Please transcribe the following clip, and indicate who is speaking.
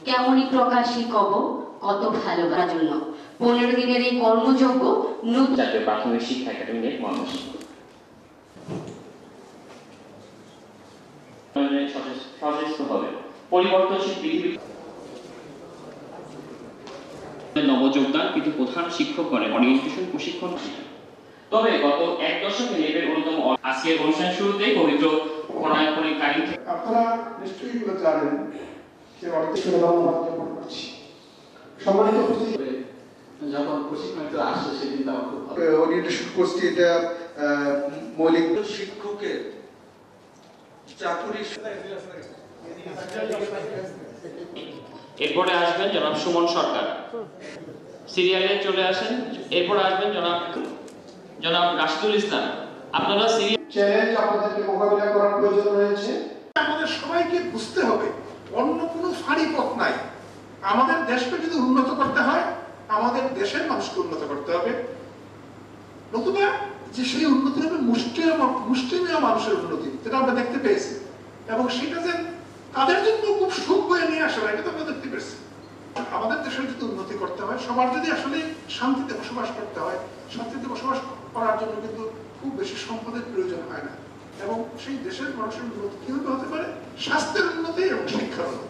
Speaker 1: কেমনই প্রকাশী কব কত ভালোবাসার জন্য 15 দিনের এই কর্মযজ্ঞ
Speaker 2: জাতীয় প্রাথমিক শিক্ষা একাডেমি নিয়ে মহানগর সচেষ্ট হবে পরিবর্তনশীল পৃথিবী নবযোগদান কিন্তু প্রধান শিক্ষকগণের অরিয়েন্টেশন প্রশিক্ষণ। তবে গত এক দশকে লেবের অন্যতম আজকের অনুষ্ঠান শুরুতে পবিত্র প্রণয়পরি কারিম
Speaker 3: আপনারা নিশ্চয়ই এগুলো জানেন যে করছি সম্মানিত উপস্থিতি
Speaker 4: যখন প্রশিক্ষণে আসছে সেদিন তাও খুব ভালো
Speaker 3: ওরিয়েন্টেশন কোর্সটি এটা মৌলিক শিক্ষকের চাকুরি।
Speaker 2: এরপরে আসবেন জনাব সুমন সরকার, সিরিয়ালে চলে আসেন। এরপর আসবেন জনাব রাশিদুল ইসলাম। আপনারা
Speaker 3: চ্যালেঞ্জ আপনাদেরকে মোকাবিলা করার প্রয়োজন রয়েছে। আমাদের সবাইকে বুঝতে হবে অন্য কোনো ফাঁড়ি পথ নাই। আমাদের দেশকে যদি উন্নত করতে হয় আমাদের দেশের মানুষকে উন্নত করতে হবে, নতুবা যে সেই উন্নতি হবে মুষ্টিমেয় মানুষের উন্নতি, যেটা আমরা দেখতে পেয়েছি, এবং সেটা যে তাদের জন্য খুব সুখ বয়ে নিয়ে আসে এটা তো আমরা দেখতে পেয়েছি। আমাদের দেশের যদি উন্নতি করতে হয়, সবার যদি আসলে শান্তিতে বসবাস করতে হয়, শান্তিতে বসবাস করার জন্য কিন্তু খুব বেশি সম্পদের প্রয়োজন হয় না, এবং সেই দেশের মানুষের উন্নতি কিভাবে হতে পারে? স্বাস্থ্যের উন্নতি এবং শিক্ষার উন্নতি।